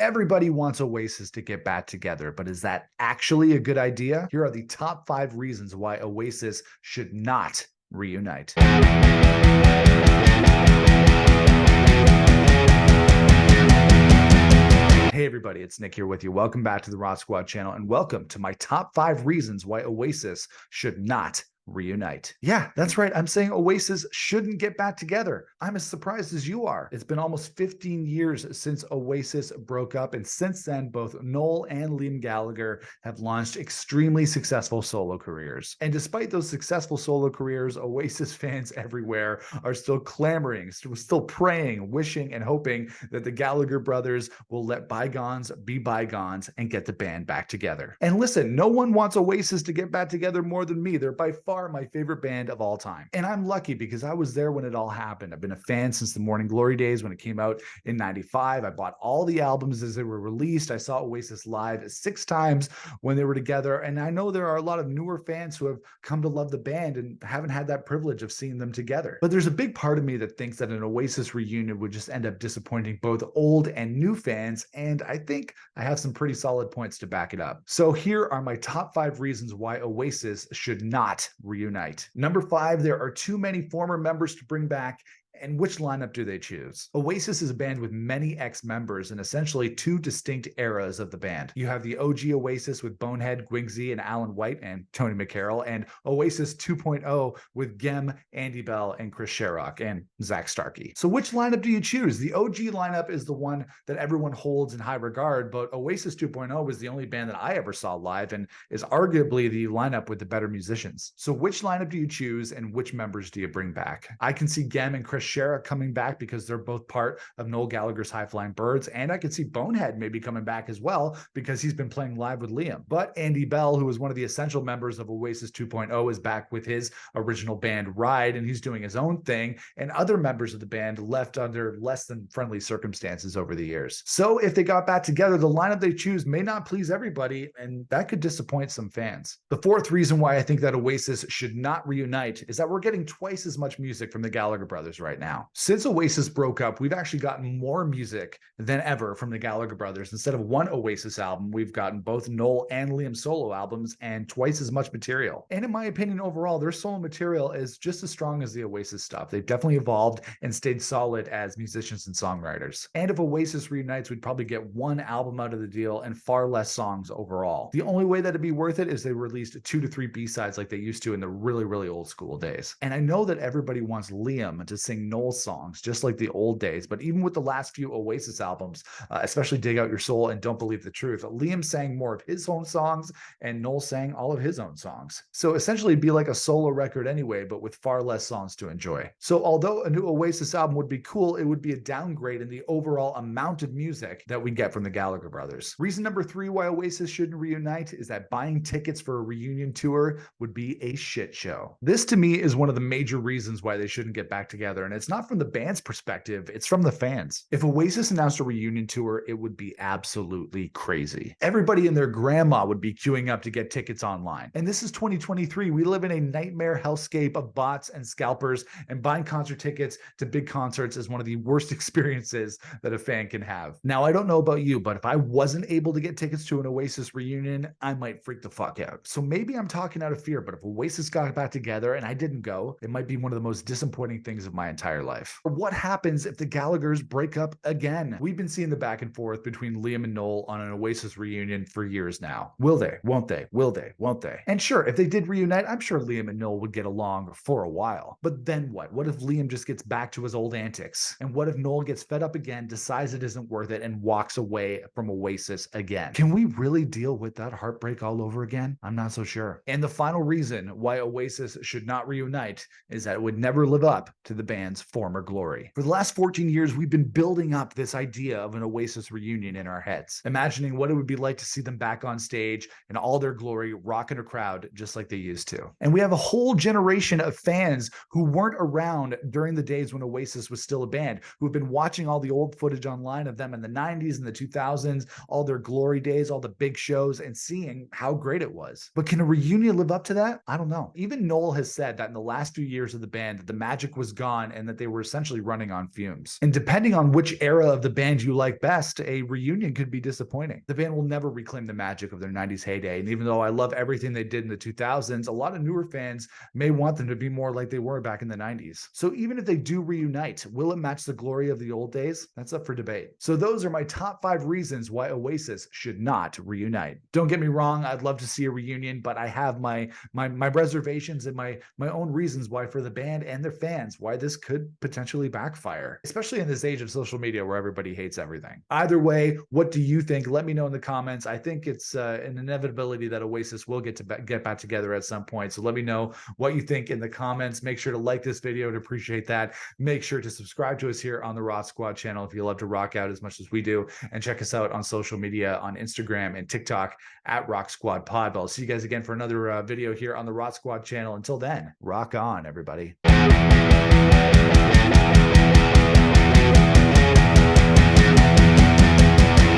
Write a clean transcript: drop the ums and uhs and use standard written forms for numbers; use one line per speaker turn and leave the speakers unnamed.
Everybody wants Oasis to get back together, but is that actually a good idea? Here are the top 5 reasons why Oasis should not reunite. Hey everybody, it's Nick here with you. Welcome back to the Raw Squad channel and welcome to my top 5 reasons why Oasis should not reunite. Yeah, that's right. I'm saying Oasis shouldn't get back together. I'm as surprised as you are. It's been almost 15 years since Oasis broke up, and since then, both Noel and Liam Gallagher have launched extremely successful solo careers. And despite those successful solo careers, Oasis fans everywhere are still clamoring, still praying, wishing, and hoping that the Gallagher brothers will let bygones be bygones and get the band back together. And listen, no one wants Oasis to get back together more than me. They're by far my favorite band of all time. And I'm lucky because I was there when it all happened. I've been a fan since the Morning Glory days when it came out in 95. I bought all the albums as they were released. I saw Oasis live 6 times when they were together. And I know there are a lot of newer fans who have come to love the band and haven't had that privilege of seeing them together. But there's a big part of me that thinks that an Oasis reunion would just end up disappointing both old and new fans. And I think I have some pretty solid points to back it up. So here are my top 5 reasons why Oasis should not reunite. Number 5, there are too many former members to bring back. And which lineup do they choose? Oasis is a band with many ex-members and essentially 2 distinct eras of the band. You have the OG Oasis with Bonehead, Gwigsy, and Alan White, and Tony McCarroll, and Oasis 2.0 with Gem, Andy Bell, and Chris Sherrock, and Zach Starkey. So which lineup do you choose? The OG lineup is the one that everyone holds in high regard, but Oasis 2.0 was the only band that I ever saw live and is arguably the lineup with the better musicians. So which lineup do you choose and which members do you bring back? I can see Gem and Chris Sherrock coming back because they're both part of Noel Gallagher's High Flying Birds, and I could see Bonehead maybe coming back as well because he's been playing live with Liam. But Andy Bell, who was one of the essential members of Oasis 2.0, is back with his original band Ride, and he's doing his own thing, and other members of the band left under less than friendly circumstances over the years. So if they got back together, the lineup they choose may not please everybody, and that could disappoint some fans. The 4th reason why I think that Oasis should not reunite is that we're getting twice as much music from the Gallagher brothers right now. Since Oasis broke up, we've actually gotten more music than ever from the Gallagher brothers. Instead of one Oasis album, we've gotten both Noel and Liam solo albums and twice as much material. And in my opinion, overall, their solo material is just as strong as the Oasis stuff. They've definitely evolved and stayed solid as musicians and songwriters. And if Oasis reunites, we'd probably get 1 album out of the deal and far less songs overall. The only way that'd be worth it is they released 2 to 3 B-sides like they used to in the really, really old school days. And I know that everybody wants Liam to sing Noel's songs just like the old days, but even with the last few Oasis albums, especially Dig Out Your Soul and Don't Believe the Truth, Liam sang more of his own songs and Noel sang all of his own songs. So essentially it'd be like a solo record anyway, but with far less songs to enjoy. So although a new Oasis album would be cool, it would be a downgrade in the overall amount of music that we get from the Gallagher brothers. Reason number 3 why Oasis shouldn't reunite is that buying tickets for a reunion tour would be a shit show. This to me is one of the major reasons why they shouldn't get back together, and it's not from the band's perspective, it's from the fans. If Oasis announced a reunion tour, it would be absolutely crazy. Everybody and their grandma would be queuing up to get tickets online. And this is 2023. We live in a nightmare hellscape of bots and scalpers, and buying concert tickets to big concerts is one of the worst experiences that a fan can have. Now, I don't know about you, but if I wasn't able to get tickets to an Oasis reunion, I might freak the fuck out. So maybe I'm talking out of fear, but if Oasis got back together and I didn't go, it might be one of the most disappointing things of my entire life. What happens if the Gallaghers break up again? We've been seeing the back and forth between Liam and Noel on an Oasis reunion for years now. Will they? Won't they? Will they? Won't they? And sure, if they did reunite, I'm sure Liam and Noel would get along for a while. But then what? What if Liam just gets back to his old antics? And what if Noel gets fed up again, decides it isn't worth it, and walks away from Oasis again? Can we really deal with that heartbreak all over again? I'm not so sure. And the final reason why Oasis should not reunite is that it would never live up to the band's former glory. For the last 14 years, we've been building up this idea of an Oasis reunion in our heads, imagining what it would be like to see them back on stage in all their glory, rocking a crowd just like they used to. And we have a whole generation of fans who weren't around during the days when Oasis was still a band, who have been watching all the old footage online of them in the 90s and the 2000s, all their glory days, all the big shows, and seeing how great it was. But can a reunion live up to that? I don't know. Even Noel has said that in the last few years of the band, the magic was gone and that they were essentially running on fumes. And depending on which era of the band you like best, a reunion could be disappointing. The band will never reclaim the magic of their 90s heyday, and even though I love everything they did in the 2000s, a lot of newer fans may want them to be more like they were back in the 90s. So even if they do reunite, will it match the glory of the old days? That's up for debate. So those are my top 5 reasons why Oasis should not reunite. Don't get me wrong, I'd love to see a reunion, but I have my reservations and my own reasons why for the band and their fans, why this could potentially backfire, especially in this age of social media where everybody hates everything. Either way, what do you think? Let me know in the comments. I think it's an inevitability that Oasis will get back together at some point. So let me know what you think in the comments. Make sure to like this video to appreciate that. Make sure to subscribe to us here on the Rock Squad channel if you love to rock out as much as we do, and check us out on social media on Instagram and TikTok at Rock Squad Pod. But I'll see you guys again for another video here on the Rock Squad channel. Until then, rock on, everybody.